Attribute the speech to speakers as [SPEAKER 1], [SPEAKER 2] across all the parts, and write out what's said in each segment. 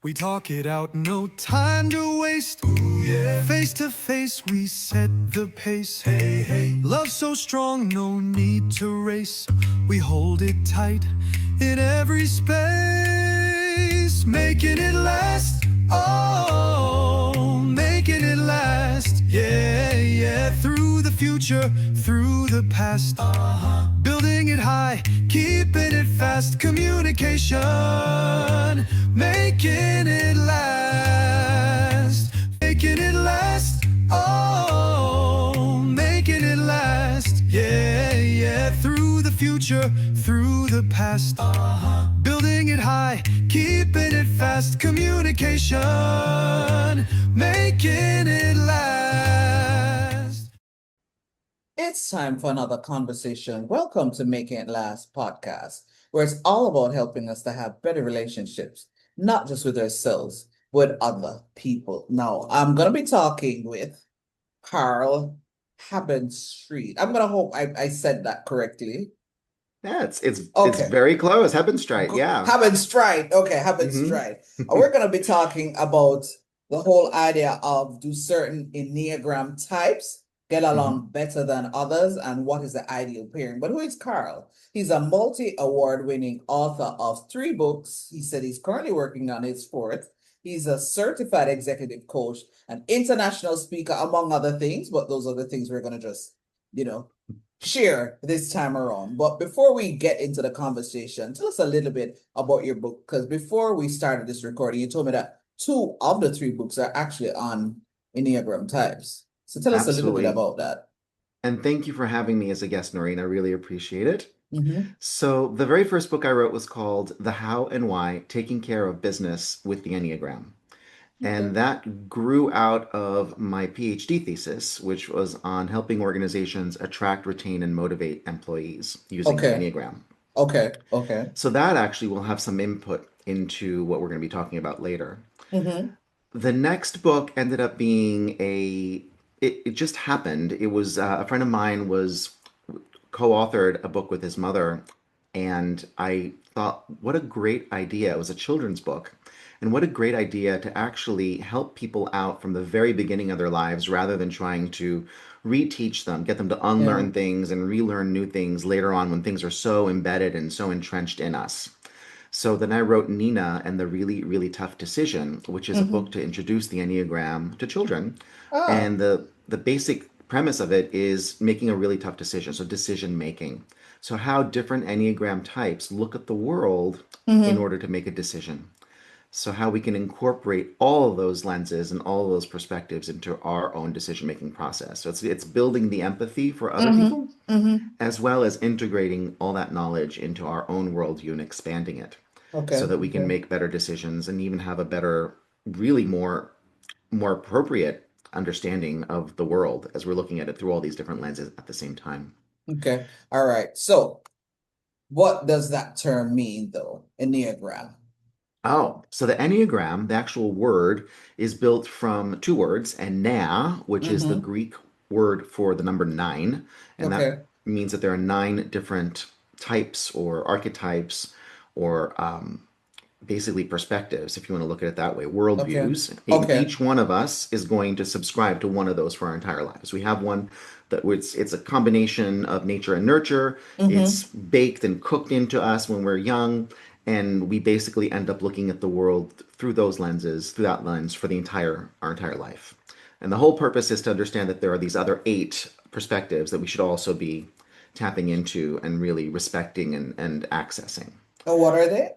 [SPEAKER 1] We talk it out, no time to waste. Ooh, yeah. Face to face, we set the pace. Hey, hey. Love so strong, no need to race. We hold it tight in every space, making it last. Oh, making it last. Yeah, yeah. Through the future, through the past. Building it high, keeping it fast. Communication, making it last. Making it last. Oh, making it last. Yeah, yeah. Through the future, through the past. Building it high, keeping it fast. Communication, making it last.
[SPEAKER 2] It's time for another conversation. Welcome to Making It Last podcast, where it's all about helping us to have better relationships, not just with ourselves, with other people. Now, I'm going to be talking with Karl Hebenstreit. I'm going to hope I said that correctly.
[SPEAKER 3] Yeah, it's
[SPEAKER 2] Okay.
[SPEAKER 3] very close. Hebenstreit, yeah.
[SPEAKER 2] Hebenstreit. Okay,
[SPEAKER 3] Mhm.
[SPEAKER 2] Hebenstreit. We're going to be talking about the whole idea of, do certain Enneagram types get along better than others, and what is the ideal pairing? But who is Karl? He's a multi-award winning author of 3 books. He said he's currently working on his 4th. He's a certified executive coach, an international speaker, among other things, but those are the things we're going to just, share this time around. But before we get into the conversation, tell us a little bit about your book, because before we started this recording, you told me that 2 of the 3 books are actually on Enneagram types. So tell us a little bit
[SPEAKER 3] Absolutely.
[SPEAKER 2] about that.
[SPEAKER 3] And thank you for having me as a guest, Noreen. I really appreciate it.
[SPEAKER 2] Mm-hmm.
[SPEAKER 3] So the very first book I wrote was called The How and Why: Taking Care of Business with the Enneagram. And that grew out of my Ph.D. thesis, which was on helping organizations attract, retain, and motivate employees using the
[SPEAKER 2] Okay.
[SPEAKER 3] Enneagram.
[SPEAKER 2] Okay.
[SPEAKER 3] So that actually will have some input into what we're going to be talking about later.
[SPEAKER 2] Mm-hmm.
[SPEAKER 3] The next book ended up being it just happened. It was a friend of mine was co-authored a book with his mother, and I thought, what a great idea. It was a children's book. And what a great idea to actually help people out from the very beginning of their lives rather than trying to reteach them, get them to unlearn things and relearn new things later on when things are so embedded and so entrenched in us. So then I wrote Nina and the Really, Really Tough Decision, which is a book to introduce the Enneagram to children. And the basic premise of it is making a really tough decision, so decision making. So how different Enneagram types look at the world in order to make a decision. So how we can incorporate all of those lenses and all of those perspectives into our own decision-making process. So it's building the empathy for other people, as well as integrating all that knowledge into our own worldview and expanding it, so that we can make better decisions and even have a better, really more appropriate understanding of the world as we're looking at it through all these different lenses at the same time.
[SPEAKER 2] Okay. All right. So what does that term mean, though? Enneagram.
[SPEAKER 3] Oh, so the Enneagram, the actual word, is built from 2 words, enna, which is the Greek word for the number 9, and that means that there are 9 different types or archetypes or basically perspectives, if you want to look at it that way, worldviews. Each one of us is going to subscribe to one of those for our entire lives. We have one that it's a combination of nature and nurture. It's baked and cooked into us when we're young, and we basically end up looking at the world through those lenses, through that lens, for our entire life. And the whole purpose is to understand that there are these other 8 perspectives that we should also be tapping into and really respecting and accessing.
[SPEAKER 2] Oh, what are they?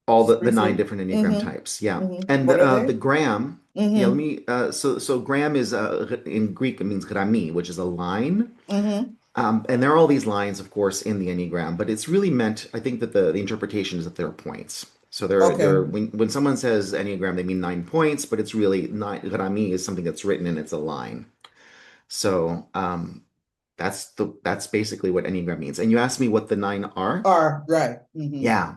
[SPEAKER 3] All the 9 different Enneagram types, yeah. And the gram, yeah. Let me. So gram is in Greek, it means grami, which is a line. And there are all these lines, of course, in the Enneagram, but it's really meant. I think that the interpretation is that there are points. So when someone says Enneagram, they mean 9 points, but it's really 9. Grami is something that's written and it's a line. So that's basically what Enneagram means. And you asked me what the 9 are.
[SPEAKER 2] Right.
[SPEAKER 3] Yeah.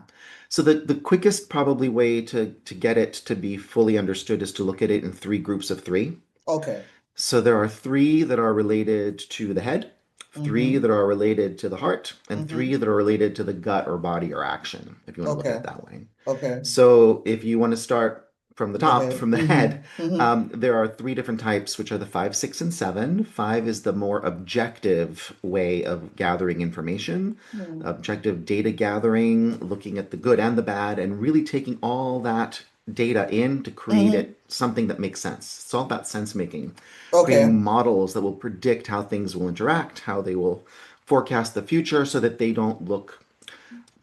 [SPEAKER 3] So the quickest probably way to get it to be fully understood is to look at it in 3 groups of 3.
[SPEAKER 2] Okay.
[SPEAKER 3] So there are 3 that are related to the head, three
[SPEAKER 2] Mm-hmm.
[SPEAKER 3] that are related to the heart, and three
[SPEAKER 2] Mm-hmm.
[SPEAKER 3] that are related to the gut or body or action, if you want to look at
[SPEAKER 2] Okay.
[SPEAKER 3] it that way.
[SPEAKER 2] Okay.
[SPEAKER 3] So if you want to start from the
[SPEAKER 2] The
[SPEAKER 3] top,
[SPEAKER 2] head.
[SPEAKER 3] from the head,
[SPEAKER 2] Mm-hmm. Mm-hmm.
[SPEAKER 3] there are three different types, which are the five, six, and seven. Five is the more objective way of gathering information, objective data gathering, looking at the good and the bad, and really taking all that data in to create
[SPEAKER 2] Mm-hmm.
[SPEAKER 3] it something that makes sense. It's all about sense making,
[SPEAKER 2] Okay.
[SPEAKER 3] creating models that will predict how things will interact, how they will forecast the future so that they don't look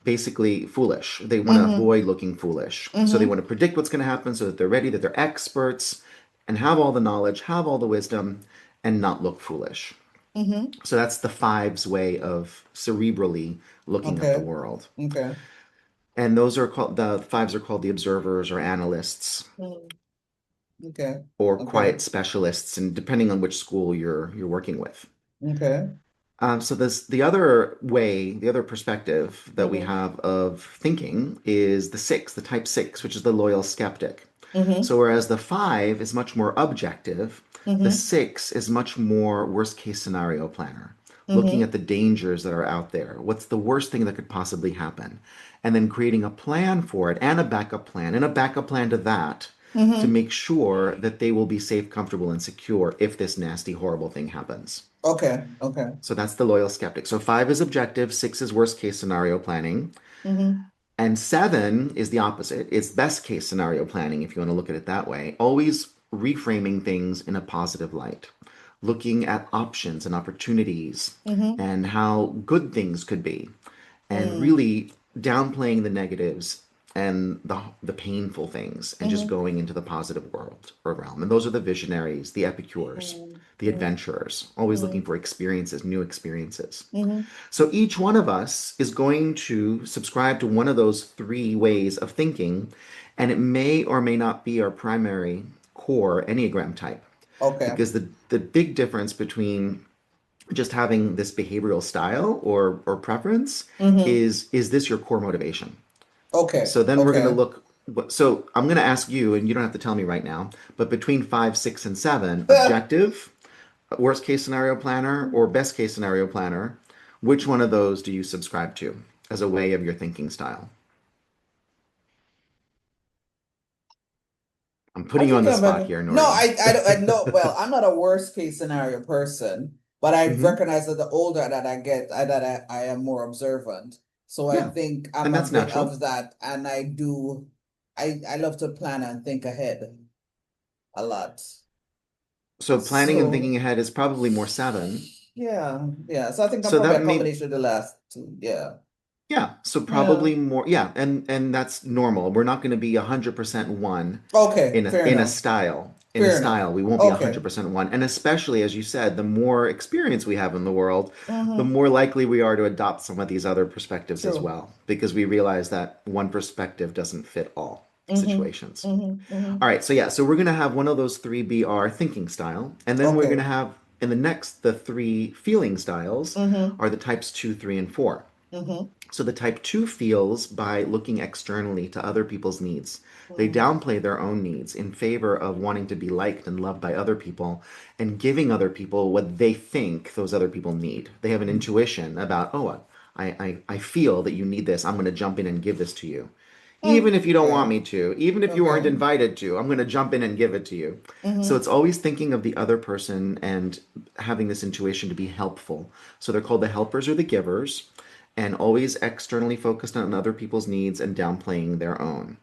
[SPEAKER 3] basically foolish. They want to
[SPEAKER 2] Mm-hmm.
[SPEAKER 3] avoid looking foolish. So they
[SPEAKER 2] Mm-hmm.
[SPEAKER 3] want to predict what's going to happen so that they're ready, that they're experts and have all the knowledge, have all the wisdom, and not look foolish.
[SPEAKER 2] Mm-hmm.
[SPEAKER 3] So that's the fives way of cerebrally looking at the
[SPEAKER 2] Okay.
[SPEAKER 3] world.
[SPEAKER 2] Okay.
[SPEAKER 3] And those are called, the fives are called the observers or analysts
[SPEAKER 2] Mm. Okay.
[SPEAKER 3] or
[SPEAKER 2] Okay.
[SPEAKER 3] quiet specialists, and depending on which school you're working with.
[SPEAKER 2] Okay.
[SPEAKER 3] So this the other way, the other perspective that we
[SPEAKER 2] Mm-hmm.
[SPEAKER 3] have of thinking is the six, the type six, which is the loyal skeptic.
[SPEAKER 2] Mm-hmm.
[SPEAKER 3] So whereas the five is much more objective, the
[SPEAKER 2] Mm-hmm.
[SPEAKER 3] six is much more worst case scenario planner, looking
[SPEAKER 2] Mm-hmm.
[SPEAKER 3] at the dangers that are out there. What's the worst thing that could possibly happen? And then creating a plan for it and a backup plan and a backup plan to that to
[SPEAKER 2] Mm-hmm.
[SPEAKER 3] make sure that they will be safe, comfortable, and secure if this nasty, horrible thing happens.
[SPEAKER 2] Okay. Okay.
[SPEAKER 3] So that's the loyal skeptic. So five is objective, six is worst case scenario planning,
[SPEAKER 2] Mm-hmm.
[SPEAKER 3] and seven is the opposite. It's best case scenario planning, if you want to look at it that way. Always reframing things in a positive light, looking at options and opportunities
[SPEAKER 2] Mm-hmm.
[SPEAKER 3] and how good things could be, and
[SPEAKER 2] Mm.
[SPEAKER 3] really downplaying the negatives and the painful things and just
[SPEAKER 2] Mm-hmm.
[SPEAKER 3] going into the positive world or realm. And those are the visionaries, the epicures, the
[SPEAKER 2] Mm-hmm.
[SPEAKER 3] adventurers, always looking
[SPEAKER 2] Mm-hmm.
[SPEAKER 3] for experiences, new experiences.
[SPEAKER 2] Mm-hmm.
[SPEAKER 3] So each one of us is going to subscribe to one of those three ways of thinking, and it may or may not be our primary core Enneagram type.
[SPEAKER 2] Okay.
[SPEAKER 3] Because the big difference between just having this behavioral style or preference
[SPEAKER 2] Mm-hmm.
[SPEAKER 3] is this your core motivation?
[SPEAKER 2] Okay.
[SPEAKER 3] So then we're going to
[SPEAKER 2] Okay.
[SPEAKER 3] look. So I'm going to ask you, and you don't have to tell me right now, but between five, six, and seven, objective, worst case scenario planner, or best case scenario planner, which one of those do you subscribe to as a way of your thinking style? I'm
[SPEAKER 2] I
[SPEAKER 3] putting you on
[SPEAKER 2] think
[SPEAKER 3] the
[SPEAKER 2] I'm
[SPEAKER 3] spot
[SPEAKER 2] a
[SPEAKER 3] here,
[SPEAKER 2] no.
[SPEAKER 3] Nori.
[SPEAKER 2] I don't. I know. Well, I'm not a worst case scenario person, but I
[SPEAKER 3] Hmm.
[SPEAKER 2] recognize that the older that I get, I am more observant. So I
[SPEAKER 3] Yeah,
[SPEAKER 2] think I'm
[SPEAKER 3] and
[SPEAKER 2] a
[SPEAKER 3] that's
[SPEAKER 2] bit of
[SPEAKER 3] natural.
[SPEAKER 2] that, and I do. I love to plan and think ahead a lot.
[SPEAKER 3] So planning and
[SPEAKER 2] So
[SPEAKER 3] thinking ahead is probably more seven.
[SPEAKER 2] yeah, yeah. So I think I'm
[SPEAKER 3] So
[SPEAKER 2] probably
[SPEAKER 3] that
[SPEAKER 2] a
[SPEAKER 3] may
[SPEAKER 2] combination of the last two. Yeah,
[SPEAKER 3] Yeah, so
[SPEAKER 2] yeah.
[SPEAKER 3] probably more, yeah, and that's normal. We're not going to be 100% one
[SPEAKER 2] Okay,
[SPEAKER 3] in a
[SPEAKER 2] fair
[SPEAKER 3] in a
[SPEAKER 2] enough.
[SPEAKER 3] style. In a
[SPEAKER 2] Fair enough.
[SPEAKER 3] style, we won't be
[SPEAKER 2] Okay.
[SPEAKER 3] 100% one. And especially as you said, the more experience we have in the world, the
[SPEAKER 2] Mm-hmm.
[SPEAKER 3] more likely we are to adopt some of these other perspectives as
[SPEAKER 2] True.
[SPEAKER 3] well, because we realize that one perspective doesn't fit all
[SPEAKER 2] Mm-hmm.
[SPEAKER 3] situations.
[SPEAKER 2] Mm-hmm. Mm-hmm.
[SPEAKER 3] All right, so yeah, so we're going to have one of those three be our thinking style, and then we're going
[SPEAKER 2] Okay.
[SPEAKER 3] to have in the next the three feeling styles
[SPEAKER 2] Mm-hmm.
[SPEAKER 3] are the types two, three, and four.
[SPEAKER 2] Mm-hmm.
[SPEAKER 3] So the type 2 feels by looking externally to other people's needs. They
[SPEAKER 2] Mm-hmm.
[SPEAKER 3] downplay their own needs in favor of wanting to be liked and loved by other people and giving other people what they think those other people need. They have an intuition about, oh, I feel that you need this. I'm going to jump in and give this to you. Even if you don't want
[SPEAKER 2] Okay.
[SPEAKER 3] me to, even if you aren't
[SPEAKER 2] Okay.
[SPEAKER 3] invited to, I'm going to jump in and give it to you. So
[SPEAKER 2] Mm-hmm.
[SPEAKER 3] it's always thinking of the other person and having this intuition to be helpful. So they're called the helpers or the givers, and always externally focused on other people's needs and downplaying their own.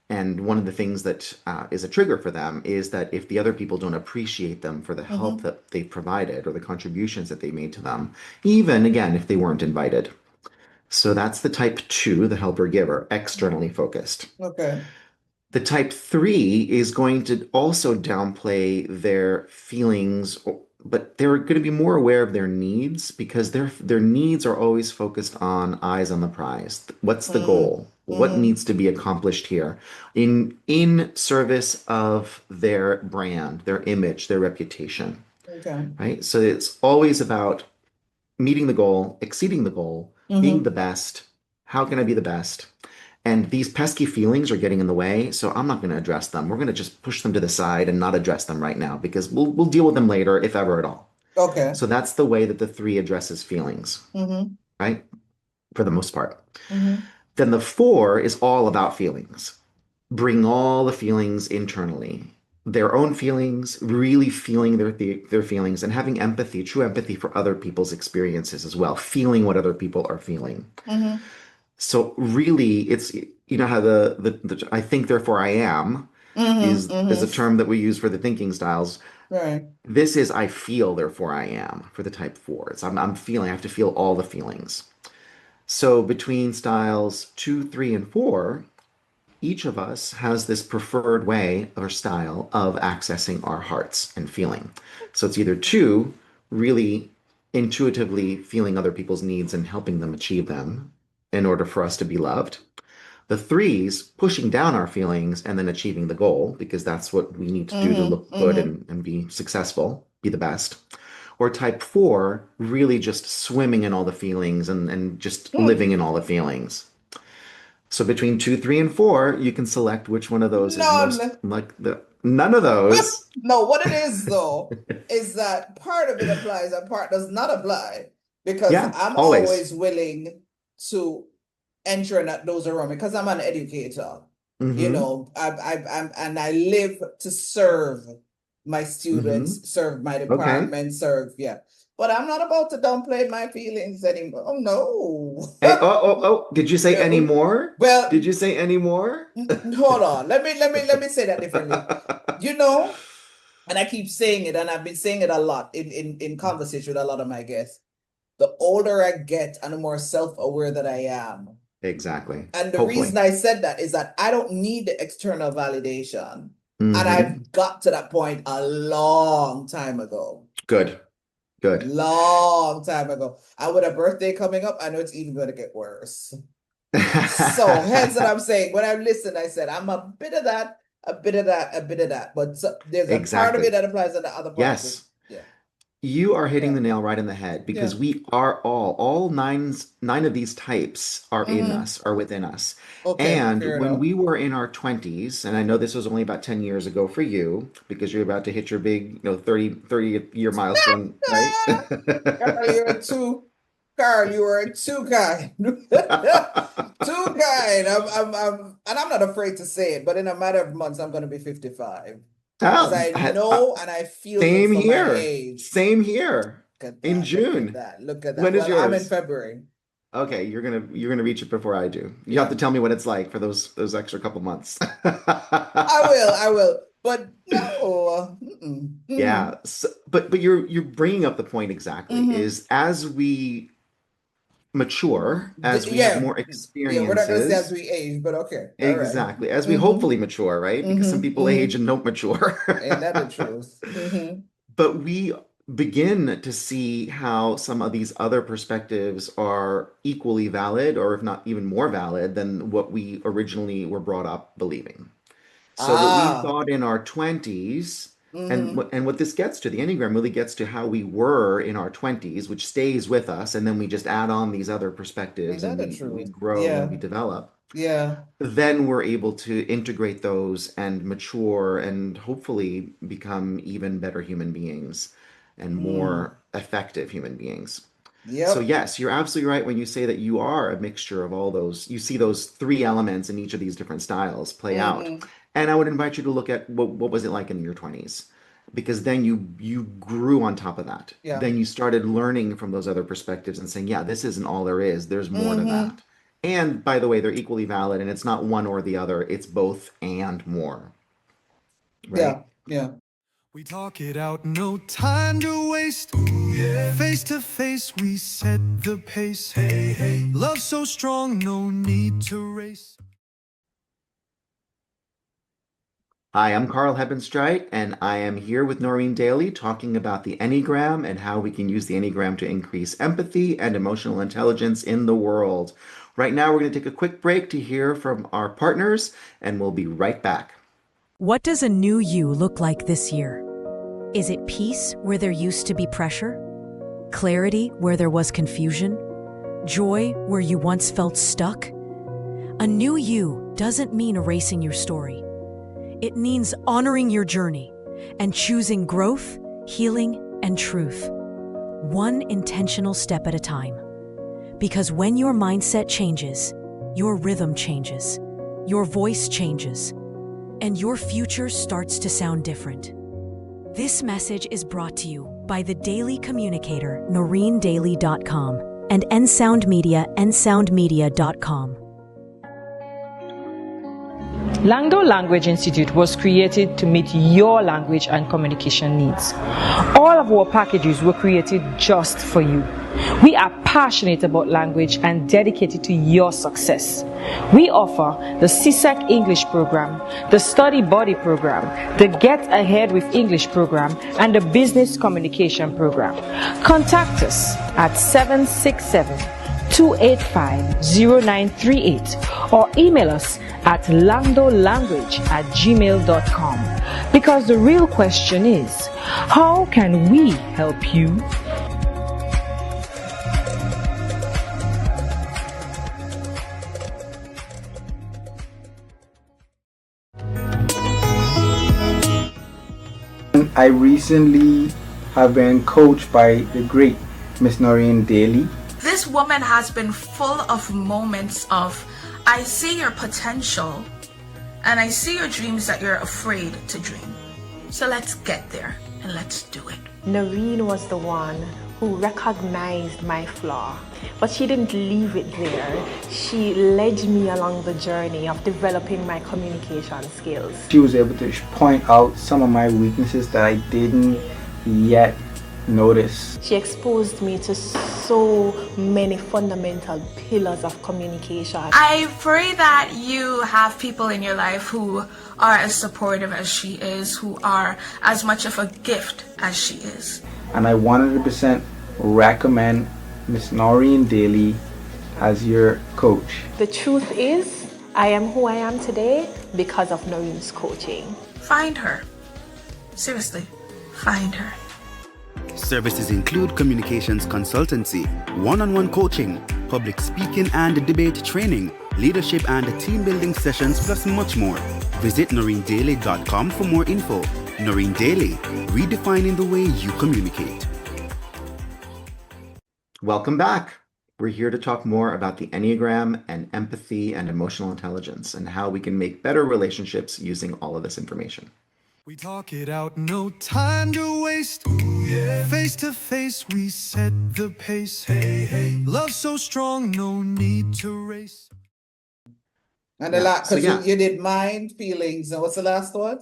[SPEAKER 3] And one of the things that is a trigger for them is that if the other people don't appreciate them for the help
[SPEAKER 2] Mm-hmm.
[SPEAKER 3] that they provided or the contributions that they made to them, even again if they weren't invited. So that's the type two, the helper giver, externally focused.
[SPEAKER 2] Okay.
[SPEAKER 3] The type three is going to also downplay their feelings, but they're going to be more aware of their needs because their needs are always focused on eyes on the prize. What's the
[SPEAKER 2] Mm-hmm.
[SPEAKER 3] goal? What
[SPEAKER 2] Mm-hmm.
[SPEAKER 3] needs to be accomplished here in service of their brand, their image, their reputation,
[SPEAKER 2] Okay.
[SPEAKER 3] right? So it's always about meeting the goal, exceeding the goal, being
[SPEAKER 2] Mm-hmm.
[SPEAKER 3] the best. How can I be the best? And these pesky feelings are getting in the way, so I'm not going to address them. We're going to just push them to the side and not address them right now because we'll deal with them later, if ever at all.
[SPEAKER 2] Okay.
[SPEAKER 3] So that's the way that the 3 addresses feelings,
[SPEAKER 2] Mm-hmm.
[SPEAKER 3] right? For the most part.
[SPEAKER 2] Mm-hmm.
[SPEAKER 3] Then the 4 is all about feelings. Bring all the feelings internally, their own feelings, really feeling their feelings, and having empathy, true empathy for other people's experiences as well, feeling what other people are feeling.
[SPEAKER 2] Mm-hmm.
[SPEAKER 3] So really, it's how the I think therefore I am
[SPEAKER 2] Mm-hmm.
[SPEAKER 3] is a
[SPEAKER 2] Mm-hmm.
[SPEAKER 3] term that we use for the thinking styles.
[SPEAKER 2] Right.
[SPEAKER 3] This is I feel therefore I am for the type 4. It's I'm feeling. I have to feel all the feelings. So between styles 2, 3, and 4, each of us has this preferred way or style of accessing our hearts and feeling. So it's either 2, really intuitively feeling other people's needs and helping them achieve them in order for us to be loved. The 3s, pushing down our feelings and then achieving the goal, because that's what we need to do to
[SPEAKER 2] Mm-hmm.
[SPEAKER 3] look good
[SPEAKER 2] Mm-hmm.
[SPEAKER 3] and be successful, be the best. Or type 4, really just swimming in all the feelings and just
[SPEAKER 2] Hmm.
[SPEAKER 3] living in all the feelings. So between 2, 3, and 4, you can select which one of those is most
[SPEAKER 2] None.
[SPEAKER 3] like the none of those.
[SPEAKER 2] No, what it is though is that part of it applies and part does not apply because
[SPEAKER 3] Yeah,
[SPEAKER 2] I'm
[SPEAKER 3] always.
[SPEAKER 2] always willing to enter in at those around me because I'm an educator.
[SPEAKER 3] Mm-hmm.
[SPEAKER 2] And I live to serve my
[SPEAKER 3] Mm-hmm.
[SPEAKER 2] students, serve my
[SPEAKER 3] Okay.
[SPEAKER 2] department, serve, yeah. But I'm not about to downplay my feelings anymore. Oh
[SPEAKER 3] Hey,
[SPEAKER 2] no.
[SPEAKER 3] oh, did you say any more? Did
[SPEAKER 2] Well,
[SPEAKER 3] you say any more?
[SPEAKER 2] hold on. Let me say that differently. You know, and I keep saying it, and I've been saying it a lot in conversation with a lot of my guests. The older I get and the more self-aware that I am.
[SPEAKER 3] Exactly.
[SPEAKER 2] And the reason
[SPEAKER 3] Hopefully.
[SPEAKER 2] I said that is that I don't need the external validation. And
[SPEAKER 3] Mm-hmm.
[SPEAKER 2] I've got to that point a long time ago.
[SPEAKER 3] Good. Good.
[SPEAKER 2] Long time ago. And with a birthday coming up, I know it's even going to get worse. So hence what I'm saying. When I listened, I said, I'm a bit of that, a bit of that, a bit of that. But there's a part of it
[SPEAKER 3] Exactly.
[SPEAKER 2] that applies and the other part is,
[SPEAKER 3] Yes.
[SPEAKER 2] yeah,
[SPEAKER 3] You are hitting
[SPEAKER 2] yeah,
[SPEAKER 3] the nail right in the head
[SPEAKER 2] yeah.
[SPEAKER 3] because we are all 9 of these types are in
[SPEAKER 2] Mm-hmm.
[SPEAKER 3] us, are within us.
[SPEAKER 2] Okay,
[SPEAKER 3] And
[SPEAKER 2] fair
[SPEAKER 3] when
[SPEAKER 2] enough.
[SPEAKER 3] we were in our 20s, and I know this was only about 10 years ago for you because you're about to hit your big, 30 year milestone, right?
[SPEAKER 2] Carl, you're too, Carl, you are too kind. Too kind. And I'm not afraid to say it, but in a matter of months, I'm going to be 55. Because
[SPEAKER 3] Oh,
[SPEAKER 2] I know and I feel good
[SPEAKER 3] same
[SPEAKER 2] for my
[SPEAKER 3] here.
[SPEAKER 2] age.
[SPEAKER 3] Same here.
[SPEAKER 2] Look at
[SPEAKER 3] In
[SPEAKER 2] that. Look at
[SPEAKER 3] June.
[SPEAKER 2] that. Look at that.
[SPEAKER 3] When is
[SPEAKER 2] Well, I'm in
[SPEAKER 3] yours?
[SPEAKER 2] February.
[SPEAKER 3] Okay, you're gonna reach it before I do. You have to
[SPEAKER 2] Yeah.
[SPEAKER 3] tell me what it's like for those extra couple months.
[SPEAKER 2] I will. I will. But no. Mm-mm. Mm-hmm.
[SPEAKER 3] Yeah, so, but you're bringing up the point exactly
[SPEAKER 2] Mm-hmm.
[SPEAKER 3] is as we mature, as we have
[SPEAKER 2] Yeah.
[SPEAKER 3] more
[SPEAKER 2] Yeah. We're not going to say as
[SPEAKER 3] experiences,
[SPEAKER 2] we age, but okay. All right.
[SPEAKER 3] exactly, as we
[SPEAKER 2] Mm-hmm.
[SPEAKER 3] hopefully mature, right? Because some
[SPEAKER 2] Mm-hmm.
[SPEAKER 3] people age
[SPEAKER 2] Mm-hmm.
[SPEAKER 3] and don't mature.
[SPEAKER 2] Ain't that the truth? Mm-hmm.
[SPEAKER 3] But we begin to see how some of these other perspectives are equally valid, or if not even more valid than what we originally were brought up believing. So what we
[SPEAKER 2] Ah.
[SPEAKER 3] thought in our 20s, and
[SPEAKER 2] Mm-hmm.
[SPEAKER 3] what this gets to, the Enneagram really gets to how we were in our 20s, which stays with us, and then we just add on these other
[SPEAKER 2] Ain't
[SPEAKER 3] perspectives and
[SPEAKER 2] that the
[SPEAKER 3] we
[SPEAKER 2] truth?
[SPEAKER 3] grow and
[SPEAKER 2] Yeah.
[SPEAKER 3] we develop.
[SPEAKER 2] Yeah.
[SPEAKER 3] Then we're able to integrate those and mature and hopefully become even better human beings and
[SPEAKER 2] Mm.
[SPEAKER 3] more effective human beings. So
[SPEAKER 2] Yep.
[SPEAKER 3] yes, you're absolutely right when you say that you are a mixture of all those. You see those 3 elements in each of these different styles play out.
[SPEAKER 2] Mm-hmm.
[SPEAKER 3] And I would invite you to look at what was it like in your 20s? Because then you grew on top of that.
[SPEAKER 2] Yeah.
[SPEAKER 3] Then you started learning from those other perspectives and saying, yeah, this isn't all there is. There's more to
[SPEAKER 2] Mm-hmm.
[SPEAKER 3] that. And by the way, they're equally valid and it's not one or the other. It's both and more, right?
[SPEAKER 2] Yeah. Yeah.
[SPEAKER 1] We talk it out, no time to waste. Ooh, yeah. Face to face, we set the pace. Hey, hey. Love so strong, no need to race.
[SPEAKER 3] Hi, I'm Karl Hebenstreit, and I am here with Noreen Daly talking about the Enneagram and how we can use the Enneagram to increase empathy and emotional intelligence in the world. Right now, we're going to take a quick break to hear from our partners, and we'll be right back.
[SPEAKER 4] What does a new you look like this year? Is it peace where there used to be pressure? Clarity where there was confusion? Joy where you once felt stuck? A new you doesn't mean erasing your story. It means honoring your journey and choosing growth, healing, and truth. one intentional step at a time. Because when your mindset changes, your rhythm changes, your voice changes, and your future starts to sound different. This message is brought to you by the Daily Communicator, NoreenDaily.com, and NSound Media, NSoundMedia.com.
[SPEAKER 5] Langdo Language Institute was created to meet your language and communication needs. All of our packages were created just for you. We are passionate about language and dedicated to your success. We offer the CSEC English program, the Study Buddy program, the Get Ahead with English program, and the Business Communication program. Contact us at 767-285-0938 or email us at langdolanguage@gmail.com. Because the real question is, how can we help you?
[SPEAKER 6] I recently have been coached by the great Miss Noreen Daly.
[SPEAKER 7] This woman has been full of moments of, I see your potential and I see your dreams that you're afraid to dream. So let's get there and let's do it.
[SPEAKER 8] Noreen was the one who recognized my flaw, but she didn't leave it there. She led me along the journey of developing my communication skills.
[SPEAKER 6] She was able to point out some of my weaknesses that I didn't yet notice.
[SPEAKER 8] She exposed me to so many fundamental pillars of communication.
[SPEAKER 7] I pray that you have people in your life who are as supportive as she is, who are as much of a gift as she is.
[SPEAKER 6] And I 100% recommend Miss Noreen Daly as your coach.
[SPEAKER 8] The truth is, I am who I am today because of Noreen's coaching.
[SPEAKER 7] Find her. Seriously, find her.
[SPEAKER 9] Services include communications consultancy, one-on-one coaching, public speaking and debate training, leadership and team building sessions, plus much more. Visit NoreenDaily.com for more info. Noreen Daily, redefining the way you communicate.
[SPEAKER 3] Welcome back. We're here to talk more about the Enneagram and empathy and emotional intelligence and how we can make better relationships using all of this information.
[SPEAKER 1] We talk it out, no time to waste. Ooh, yeah. Face to face, we set the pace. Hey, hey. Love so strong, no need to race.
[SPEAKER 2] And a
[SPEAKER 3] Yeah,
[SPEAKER 2] lot,
[SPEAKER 3] so
[SPEAKER 2] because
[SPEAKER 3] yeah.
[SPEAKER 2] you did mind, feelings, and what's the last one?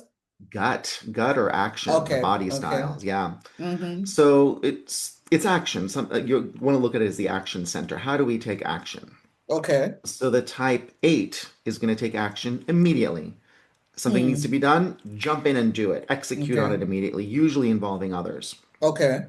[SPEAKER 3] Gut or action,
[SPEAKER 2] Okay,
[SPEAKER 3] the body
[SPEAKER 2] okay.
[SPEAKER 3] styles. Yeah.
[SPEAKER 2] Mm-hmm.
[SPEAKER 3] So it's action. You want to look at it as the action center. How do we take action?
[SPEAKER 2] Okay.
[SPEAKER 3] So the type 8 is going to take action immediately. Something needs to be done, jump in and do it. Execute on it immediately, usually involving others.
[SPEAKER 2] Okay.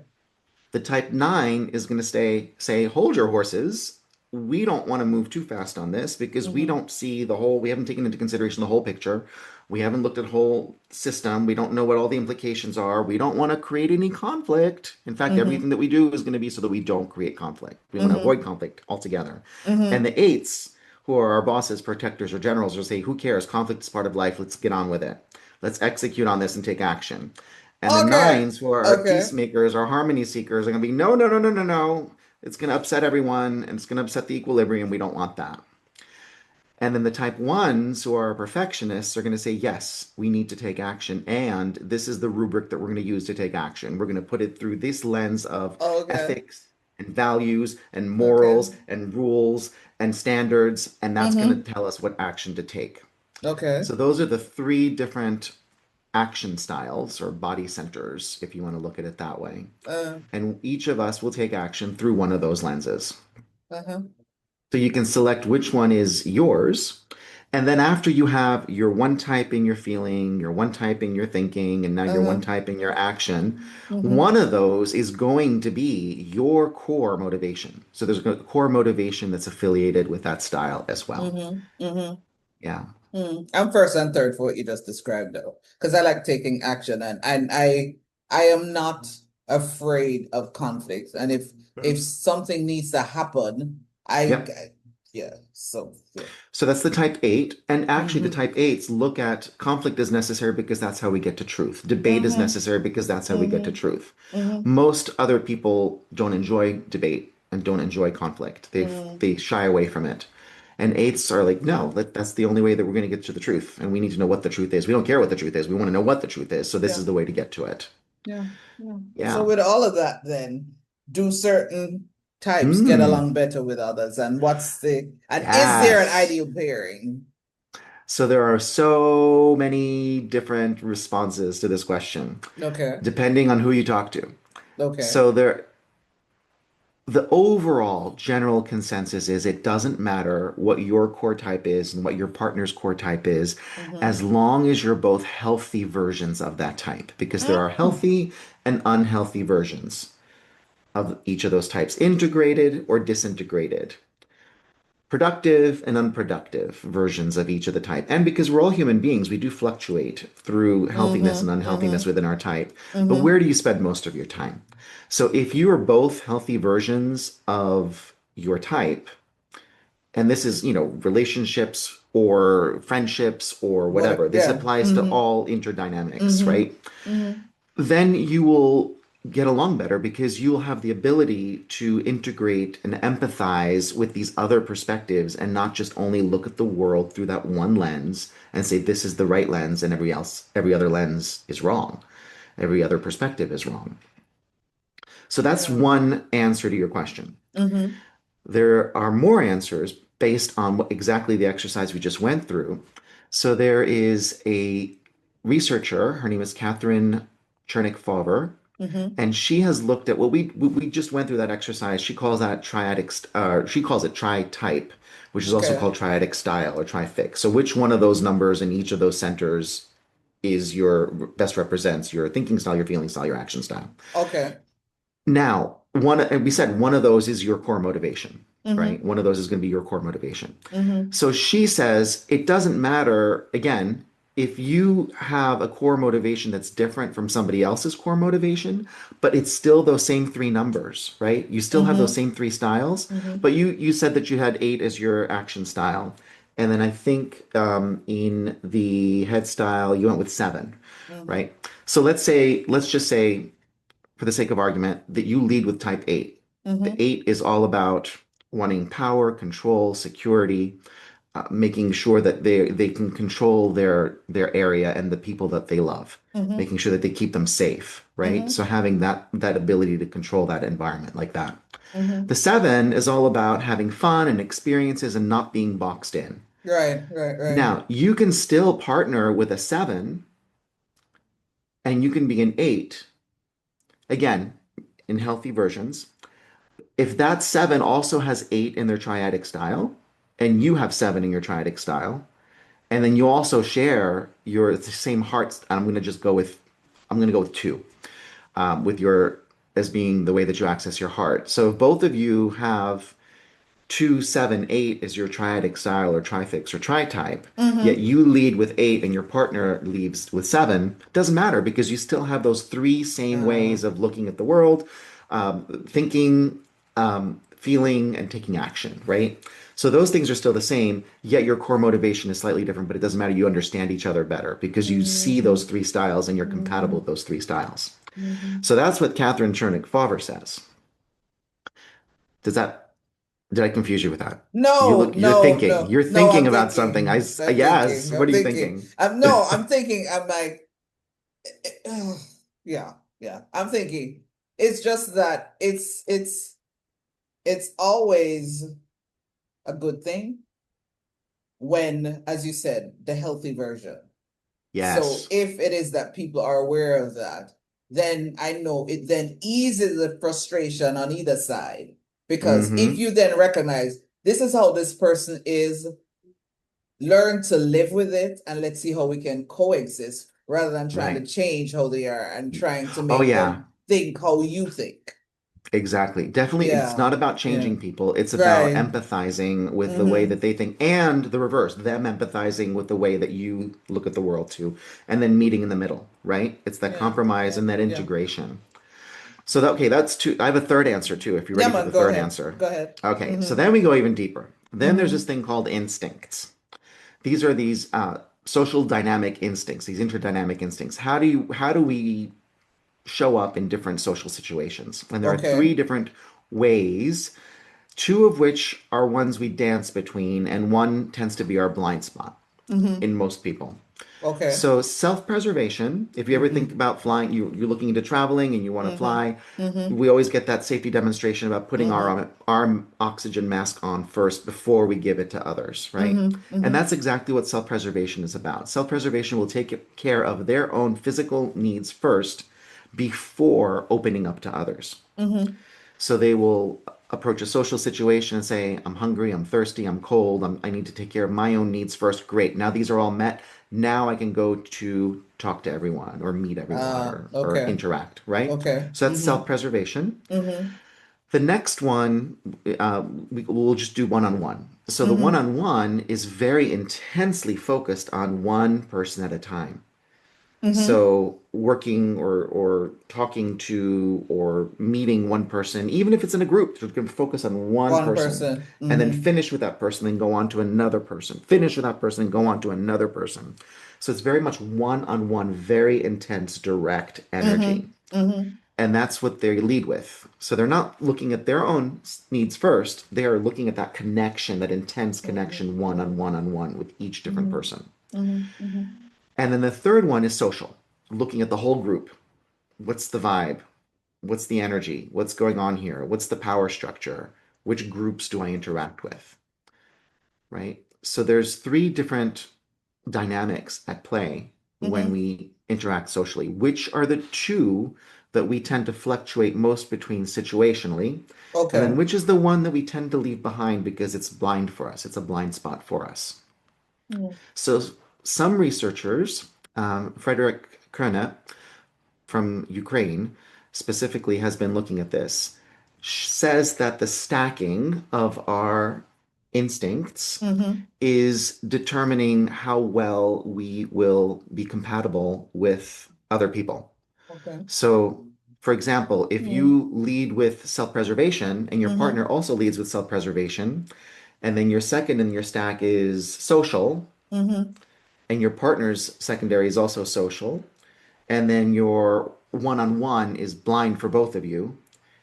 [SPEAKER 3] The type 9 is going to say, hold your horses. We don't want to move too fast on this because we don't see we haven't taken into consideration the whole picture. We haven't looked at the whole system. We don't know what all the implications are. We don't want to create any conflict. In fact, everything that we do is going to be so that we don't create conflict. We want to avoid conflict altogether. And the 8s, who are our bosses, protectors, or generals, will say, who cares? Conflict is part of life. Let's get on with it. Let's execute on this and take action. And the 9s, who are our peacemakers, our harmony seekers, are going to be, no, no, no, no, no, no. It's going to upset everyone, and it's going to upset the equilibrium. We don't want that. And then the type 1s, who are our perfectionists, are going to say, yes, we need to take action. And this is the rubric that we're going to use to take action. We're going to put it through this lens of ethics and values and morals and rules and standards, and that's going to tell us what action to take.
[SPEAKER 2] Okay.
[SPEAKER 3] So those are the 3 different action styles or body centers, if you want to look at it that way. And each of us will take action through one of those lenses. So you can select which one is yours. And then after you have your one type in your feeling, your one type in your thinking, and now your one type in your action, one of those is going to be your core motivation. So there's a core motivation that's affiliated with that style as well. Yeah.
[SPEAKER 2] I'm first and third for what you just described, though, because I like taking action, and I am not afraid of conflict. And if something needs to happen, Yeah. So yeah.
[SPEAKER 3] So that's the type 8. And actually, the type 8s look at conflict as necessary because that's how we get to truth. Debate is necessary because that's how we get to truth. Most other people don't enjoy debate and don't enjoy conflict. They shy away from it. And 8s are like, no, that's the only way that we're going to get to the truth. And we need to know what the truth is. We don't care what the truth is. We want to know what the truth is. So this
[SPEAKER 2] Yeah.
[SPEAKER 3] is the way to get to it.
[SPEAKER 2] Yeah. Yeah.
[SPEAKER 3] Yeah.
[SPEAKER 2] So with all of that, then do certain types get along better with others? And is there an
[SPEAKER 3] Yes.
[SPEAKER 2] ideal pairing?
[SPEAKER 3] So there are so many different responses to this question,
[SPEAKER 2] Okay.
[SPEAKER 3] depending on who you talk to.
[SPEAKER 2] Okay.
[SPEAKER 3] So the overall general consensus is it doesn't matter what your core type is and what your partner's core type is, as long as you're both healthy versions of that type, because there are healthy and unhealthy versions of each of those types, integrated or disintegrated, productive and unproductive versions of each of the type. And because we're all human beings, we do fluctuate through healthiness and unhealthiness within our type. But where do you spend most of your time? So if you are both healthy versions of your type, and this is, relationships or friendships or whatever, this applies to all interdynamics, right? Then you will get along better because you will have the ability to integrate and empathize with these other perspectives and not just only look at the world through that one lens and say this is the right lens and every other lens is wrong. Every other perspective is wrong. So that's one answer to your question. There are more answers based on exactly the exercise we just went through. So there is a researcher, her name is Catherine Chernick-Faber, and she has looked at what we just went through that exercise. She calls that she calls it tri-type, which is also called triadic style or trifix. So which one of those numbers in each of those centers is best represents your thinking style, your feeling style, your action style.
[SPEAKER 2] Okay.
[SPEAKER 3] Now, we said one of those is your core motivation, right? One of those is going to be your core motivation. So she says it doesn't matter, again, if you have a core motivation that's different from somebody else's core motivation, but it's still those same 3 numbers, right? You still have those same 3 styles, but you said that you had 8 as your action style. And then I think in the head style, you went with 7, right? So let's just say, for the sake of argument, that you lead with type 8. The 8 is all about wanting power, control, security, making sure that they can control their area and the people that they love, making sure that they keep them safe, right? So having that ability to control that environment like that. The 7 is all about having fun and experiences and not being boxed in.
[SPEAKER 2] Right.
[SPEAKER 3] Now, you can still partner with a 7 and you can be an 8, again, in healthy versions. If that 7 also has 8 in their triadic style, and you have 7 in your triadic style, and then you also share your same hearts, I'm going to go with 2, with your as being the way that you access your heart. So if both of you have 2, 7, 8 as your triadic style or trifix or tri-type, yet you lead with 8 and your partner leads with 7, doesn't matter because you still have those 3 same ways of looking at the world, thinking, feeling, and taking action, right? So those things are still the same, yet your core motivation is slightly different, but it doesn't matter. You understand each other better because you see those 3 styles and you're compatible with those 3 styles. So that's what Catherine Chernick-Faber says. Did I confuse you with that?
[SPEAKER 2] No,
[SPEAKER 3] you're thinking.
[SPEAKER 2] no.
[SPEAKER 3] You're
[SPEAKER 2] No,
[SPEAKER 3] thinking
[SPEAKER 2] I'm
[SPEAKER 3] about
[SPEAKER 2] thinking.
[SPEAKER 3] something. Yes.
[SPEAKER 2] I'm
[SPEAKER 3] What are you
[SPEAKER 2] thinking.
[SPEAKER 3] thinking?
[SPEAKER 2] I'm thinking. I'm like, yeah. I'm thinking. It's just that it's always a good thing when, as you said, the healthy version.
[SPEAKER 3] Yes.
[SPEAKER 2] So if it is that people are aware of that, then I know it then eases the frustration on either side. Because if you then recognize this is how this person is, learn to live with it and let's see how we can coexist rather than trying to change how they are and trying to make them think how you think.
[SPEAKER 3] Exactly. Definitely, it's not about changing people. It's about empathizing with the way that they think, and the reverse, them empathizing with the way that you look at the world too, and then meeting in the middle, right? It's that compromise and that integration. So that's 2. I have a third answer too, if you're ready for the third answer.
[SPEAKER 2] Go ahead.
[SPEAKER 3] Okay, so then we go even deeper. Then there's this thing called instincts. These are these social dynamic instincts, these interdynamic instincts. How do we show up in different social situations? And there are
[SPEAKER 2] Okay.
[SPEAKER 3] three different ways, two of which are ones we dance between, and one tends to be our blind spot in most people.
[SPEAKER 2] Okay.
[SPEAKER 3] So self-preservation, if you ever think about flying, you're looking into traveling and you want to fly, we always get that safety demonstration about putting our oxygen mask on first before we give it to others, right? And that's exactly what self-preservation is about. Self-preservation will take care of their own physical needs first before opening up to others. So they will approach a social situation and say, I'm hungry, I'm thirsty, I'm cold, I need to take care of my own needs first. Great. Now these are all met. Now I can go to talk to everyone or meet everyone or
[SPEAKER 2] Okay.
[SPEAKER 3] interact, right?
[SPEAKER 2] Okay.
[SPEAKER 3] So that's self-preservation. The next one, we'll just do one-on-one. So the one-on-one is very intensely focused on one person at a time. So working or talking to or meeting one person, even if it's in a group, so you can focus on one
[SPEAKER 2] One
[SPEAKER 3] person
[SPEAKER 2] person.
[SPEAKER 3] and then finish with that person, then go on to another person, finish with that person, and go on to another person. So it's very much one-on-one, very intense, direct energy. And that's what they lead with. So they're not looking at their own needs first. They are looking at that connection, that intense connection, one-on-one with each different person. And then the third one is social, looking at the whole group. What's the vibe? What's the energy? What's going on here? What's the power structure? Which groups do I interact with? Right? So there's three different dynamics at play when we interact socially, which are the two that we tend to fluctuate most between situationally,
[SPEAKER 2] Okay.
[SPEAKER 3] and then which is the one that we tend to leave behind because it's blind for us. It's a blind spot for us. So some researchers, Frederick Krene from Ukraine specifically has been looking at this, says that the stacking of our instincts is determining how well we will be compatible with other people.
[SPEAKER 2] Okay.
[SPEAKER 3] So, for example, if you lead with self-preservation and your partner also leads with self-preservation, and then your second in your stack is social, and your partner's secondary is also social, and then your one-on-one is blind for both of you,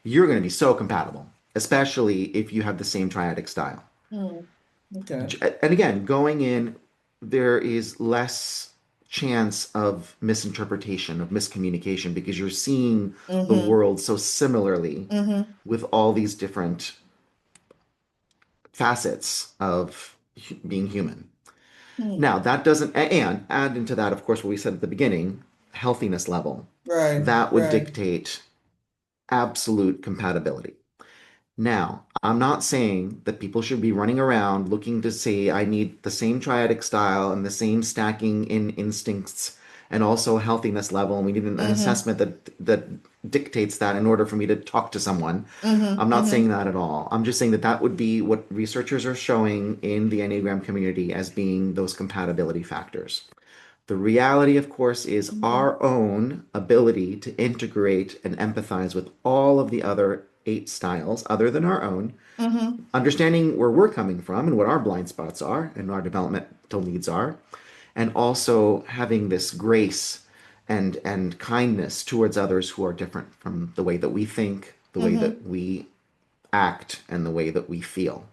[SPEAKER 3] you're going to be so compatible, especially if you have the same triadic style.
[SPEAKER 2] Okay.
[SPEAKER 3] And again, going in, there is less chance of misinterpretation, of miscommunication, because you're seeing the world so similarly with all these different facets of being human. Now, that doesn't, and add into that, of course, what we said at the beginning, healthiness level.
[SPEAKER 2] Right.
[SPEAKER 3] That would
[SPEAKER 2] right.
[SPEAKER 3] dictate absolute compatibility. Now, I'm not saying that people should be running around looking to say, I need the same triadic style and the same stacking in instincts and also a healthiness level, and we need an assessment that dictates that in order for me to talk to someone. I'm not saying that at all. I'm just saying that that would be what researchers are showing in the Enneagram community as being those compatibility factors. The reality, of course, is our own ability to integrate and empathize with all of the other 8 styles other than our own, understanding where we're coming from and what our blind spots are and our developmental needs are, and also having this grace and kindness towards others who are different from the way that we think, the way that we act, and the way that we feel.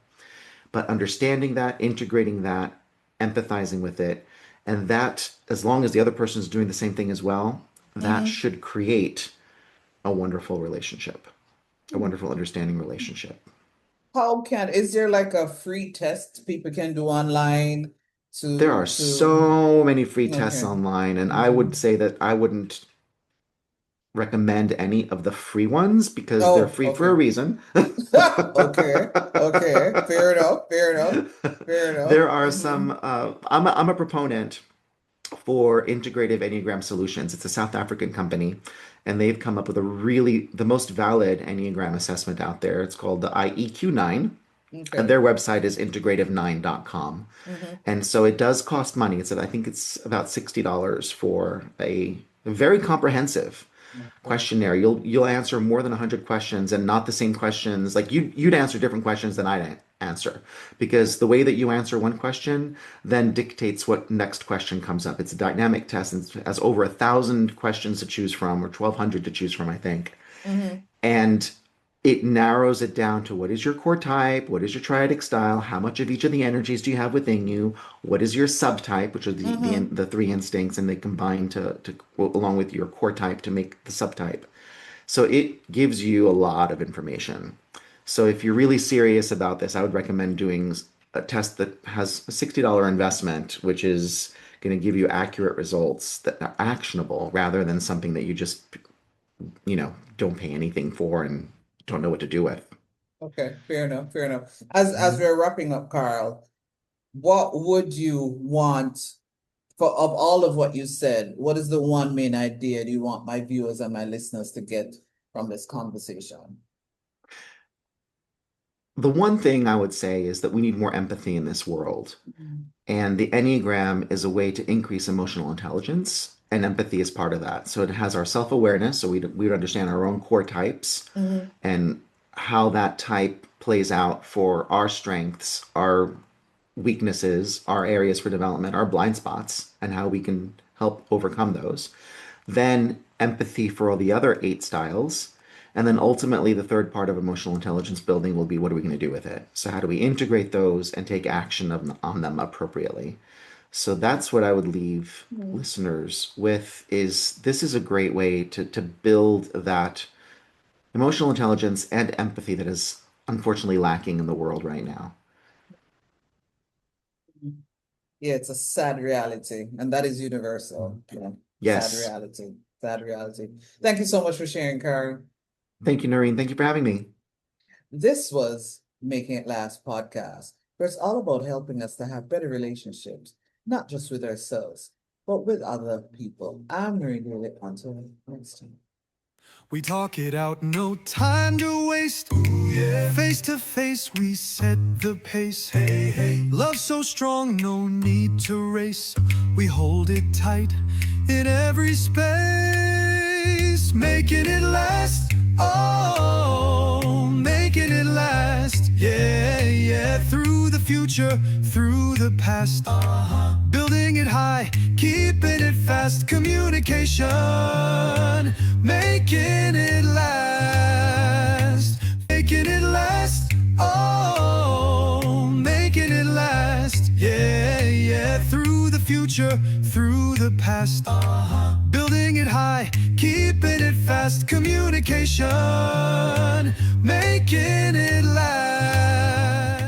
[SPEAKER 3] But understanding that, integrating that, empathizing with it, and that, as long as the other person is doing the same thing as well, that should create a wonderful relationship, a wonderful understanding relationship.
[SPEAKER 2] Is there like a free test people can do online to
[SPEAKER 3] There are so many free tests
[SPEAKER 2] Okay.
[SPEAKER 3] online, and I would say that I wouldn't recommend any of the free ones because they're free for a
[SPEAKER 2] okay.
[SPEAKER 3] reason.
[SPEAKER 2] Okay. Okay. Fair enough. Fair enough. Fair enough.
[SPEAKER 3] There are some, I'm a proponent for Integrative Enneagram Solutions. It's a South African company, and they've come up with the most valid Enneagram assessment out there. It's called the IEQ9.
[SPEAKER 2] Okay.
[SPEAKER 3] And their website is integrative9.com. And so it does cost money. I think it's about $60 for a very comprehensive questionnaire. You'll answer more than 100 questions and not the same questions. Like you'd answer different questions than I'd answer, because the way that you answer one question then dictates what next question comes up. It's a dynamic test and it has over 1,000 questions to choose from, or 1,200 to choose from, I think. And it narrows it down to what is your core type, what is your triadic style, how much of each of the energies do you have within you, what is your subtype, which are the three instincts, and they combine to along with your core type to make the subtype. So it gives you a lot of information. So if you're really serious about this, I would recommend doing a test that has a $60 investment, which is going to give you accurate results that are actionable, rather than something that you just, don't pay anything for and don't know what to do with.
[SPEAKER 2] Okay, fair enough, fair enough. As we're wrapping up, Karl, what would you want of all of what you said? What is the one main idea you want my viewers and my listeners to get from this conversation?
[SPEAKER 3] The one thing I would say is that we need more empathy in this world. And the Enneagram is a way to increase emotional intelligence, and empathy is part of that. So it has our self-awareness, so we would understand our own core types and how that type plays out for our strengths, our weaknesses, our areas for development, our blind spots, and how we can help overcome those. Then empathy for all the other 8 styles. And then ultimately, the third part of emotional intelligence building will be, what are we going to do with it? So how do we integrate those and take action on them appropriately? So that's what I would leave listeners with, is this is a great way to build that emotional intelligence and empathy that is unfortunately lacking in the world right now.
[SPEAKER 2] Yeah, it's a sad reality, and that is universal. Yeah.
[SPEAKER 3] Yes.
[SPEAKER 2] Sad reality. Sad reality. Thank you so much for sharing, Karl.
[SPEAKER 3] Thank you, Noreen. Thank you for having me.
[SPEAKER 2] This was Making It Last podcast, where it's all about helping us to have better relationships, not just with ourselves, but with other people. I'm Noreen Daly. Until next time.
[SPEAKER 1] We talk it out, no time to waste. Face to face, we set the pace. Love so strong, no need to race. We hold it tight in every space, making it last. Oh, making it last. Yeah, through the future, through the past. Building it high, keeping it fast. Communication, making it last. Making it last. Oh, making it last. Yeah, through the future, through the past. Building it high, keeping it fast. Communication, making it last.